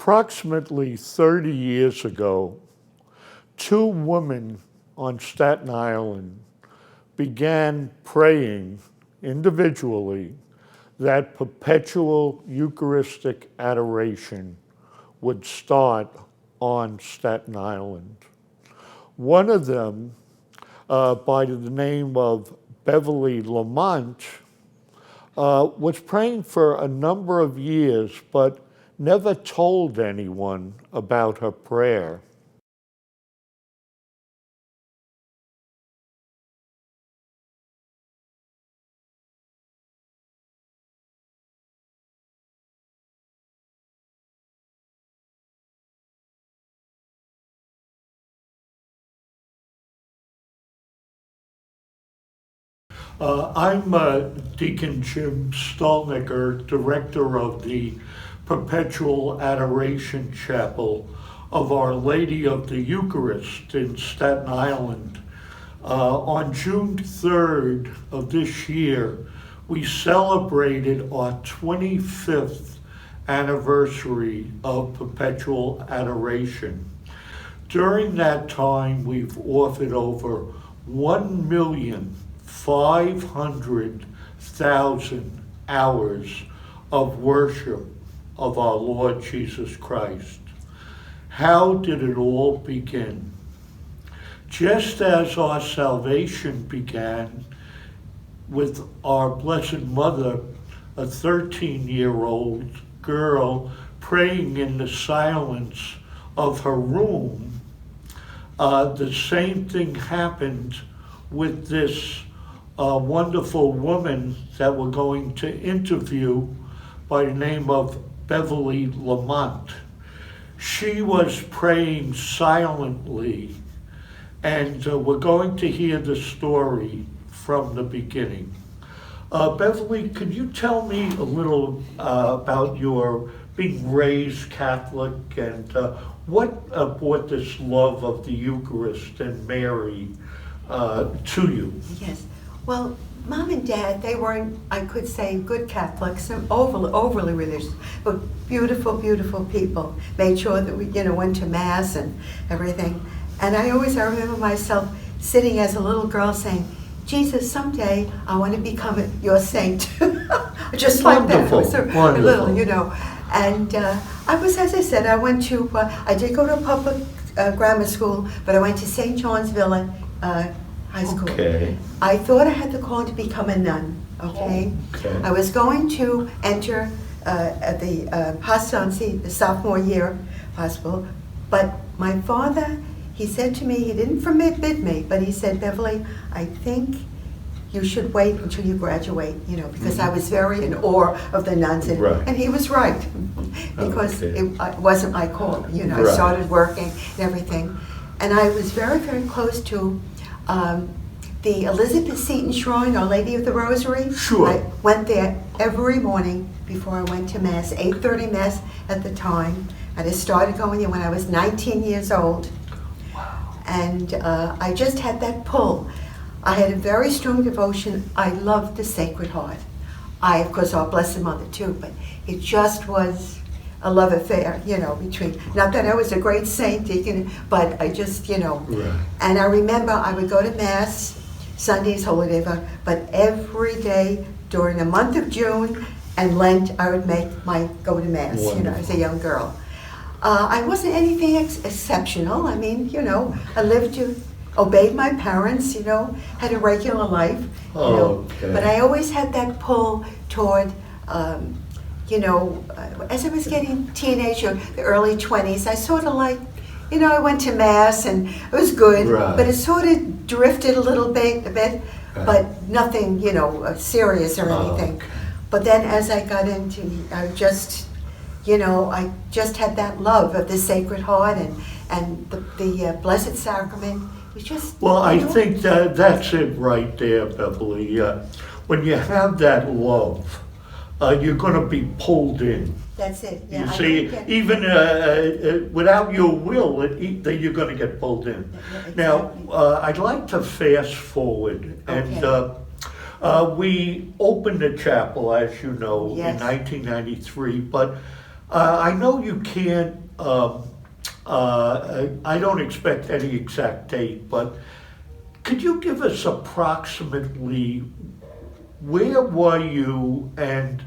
Approximately 30 years ago, two women on Staten Island began praying individually that Perpetual Eucharistic Adoration would start on Staten Island. One of them, by the name of Beverly Lamont, was praying for a number of years, but never told anyone about her prayer. I'm Deacon Jim Stahlnecker, director of the Perpetual Adoration Chapel of Our Lady of the Eucharist in Staten Island. On June 3rd of this year, we celebrated our 25th anniversary of Perpetual Adoration. During that time, we've offered over 1,500,000 hours of worship of our Lord Jesus Christ. How did it all begin? Just as our salvation began with our Blessed Mother, a 13-year-old girl praying in the silence of her room, the same thing happened with this wonderful woman that we're going to interview by the name of Beverly Lamont. She was praying silently, and we're going to hear the story from the beginning. Beverly, could you tell me a little about your being raised Catholic and what brought this love of the Eucharist and Mary to you? Yes. Well, Mom and Dad, they weren't, I could say, good Catholics, and overly religious, but beautiful, beautiful people. Made sure that we, went to Mass and everything. And I remember myself sitting as a little girl saying, Jesus, someday I want to become your saint. Just like that. I was a little, And I was, as I said, I went to, I did go to a public grammar school, but I went to St. John's Villa High School. Okay. I thought I had the call to become a nun, okay? I was going to enter at the Pastancy, the sophomore year hospital, but my father, he said to me, he didn't forbid me, but he said, Beverly, I think you should wait until you graduate, because I was very in awe of the nuns, and he was right, because it wasn't my call, I started working and everything, and I was very, very close to the Elizabeth Seton Shrine, Our Lady of the Rosary. Sure. I went there every morning before I went to Mass, 8:30 Mass at the time, and I started going there when I was 19 years old. Wow. And I just had that pull. I had a very strong devotion. I loved the Sacred Heart. Of course, our Blessed Mother too, but it just was a love affair, between, not that I was a great saint, Deacon, but I just, Right. And I remember I would go to Mass, Sundays, Holy Day, but every day during the month of June and Lent, I would go to Mass, Wonderful. As a young girl. I wasn't anything exceptional. I mean, I obeyed my parents, had a regular life, but I always had that pull toward, as I was getting teenager, the early 20s, I sort of I went to Mass and it was good, but it sort of drifted a little bit, but nothing, serious or anything. Okay. But then as I got into, I just had that love of the Sacred Heart and the Blessed Sacrament. It was just, Well, I think that's it right there, Beverly. When you have that love, you're going to be pulled in. That's it. Yeah, You see, even without your will, you're going to get pulled in. Exactly. Now, I'd like to fast forward, and we opened the chapel, as you know, Yes. in 1993, but I know you can't, I don't expect any exact date, but could you give us approximately where were you and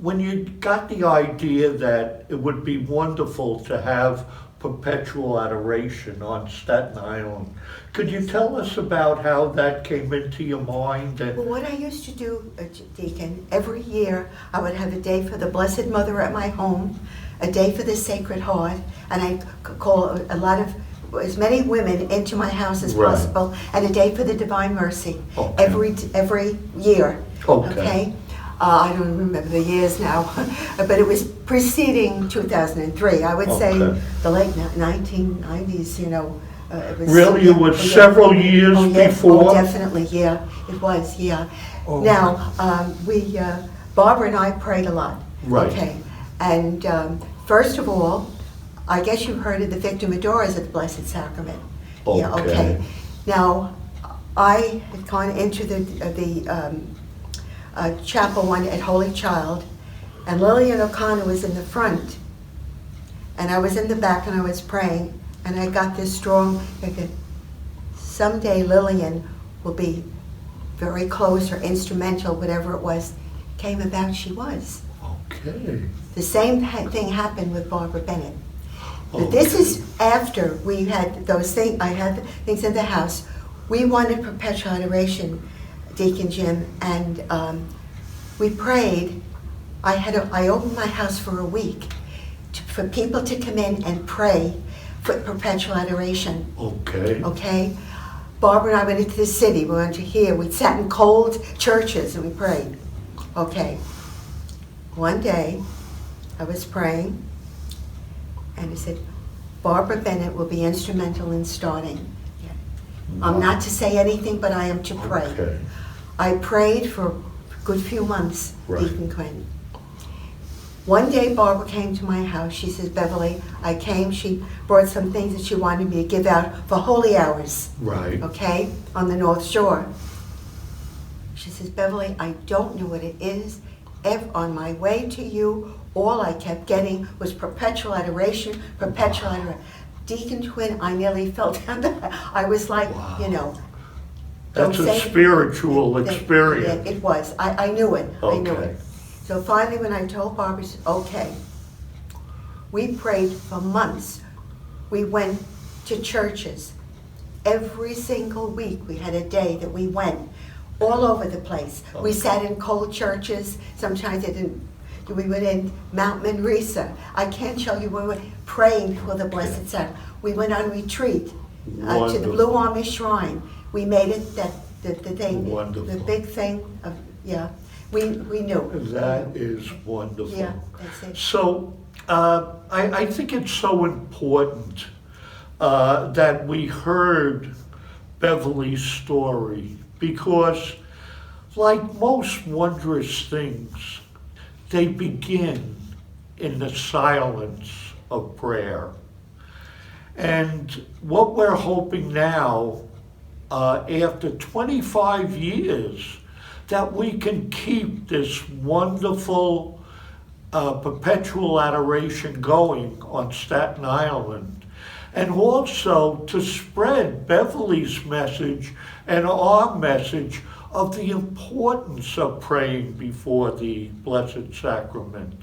when you got the idea that it would be wonderful to have Perpetual Adoration on Staten Island? Could you tell us about how that came into your mind? Well, what I used to do, Deacon, every year I would have a day for the Blessed Mother at my home, a day for the Sacred Heart, and I call as many women into my house as Right. possible, and a day for the Divine Mercy, Okay. every year. Okay. I don't remember the years now, but it was preceding 2003. I would say Okay. the late 1990s, you know. It was, Really? It was several years before? Oh, definitely, yeah. It was, yeah. Oh. Now, Barbara and I prayed a lot. Right. Okay. And first of all, I guess you've heard of the Victim Adorers of the Blessed Sacrament. Okay. Yeah, okay. Now, I had gone into the chapel one at Holy Child, and Lillian O'Connor was in the front, and I was in the back and I was praying, and I got this strong, someday Lillian will be very close or instrumental, whatever it was, came about she was. Okay. The same thing happened with Barbara Bennett. But Okay. this is after we had those things, I had things in the house. We wanted Perpetual Adoration, Deacon Jim, and we prayed. I opened my house for a week for people to come in and pray for Perpetual Adoration. Okay. Okay? Barbara and I went into the city. We went to here. We sat in cold churches and we prayed. Okay. One day, I was praying, and he said, Barbara Bennett will be instrumental in starting. Yeah. I'm not to say anything, but I am to pray. Okay. I prayed for a good few months, Right. Deacon Quinn. One day Barbara came to my house. She says, Beverly, I came. She brought some things that she wanted me to give out for holy hours, Right. okay, on the North Shore. She says, Beverly, I don't know what it is. On my way to you, all I kept getting was Perpetual Adoration, Perpetual Adoration. Deacon Quinn, I nearly fell down. I was like, Wow. you know. That's don't a say- spiritual Yeah, experience. it was. I knew it. I knew Okay. it. So finally, when I told Barbara, she said, okay. We prayed for months. We went to churches. Every single week, we had a day that we went all over the place. We sat in cold churches. Sometimes we went in Mount Manresa. I can't tell you, we were praying for the Blessed Sacrament. We went on retreat to the Wonderful. Blue Army Shrine. We made it the thing, Wonderful. the big thing of, yeah. We knew. That is wonderful. Yeah, that's it. So I think it's so important that we heard Beverly's story, because like most wondrous things, they begin in the silence of prayer. And what we're hoping now, after 25 years, that we can keep this wonderful perpetual adoration going on Staten Island, and also to spread Beverly's message and our message of the importance of praying before the Blessed Sacrament.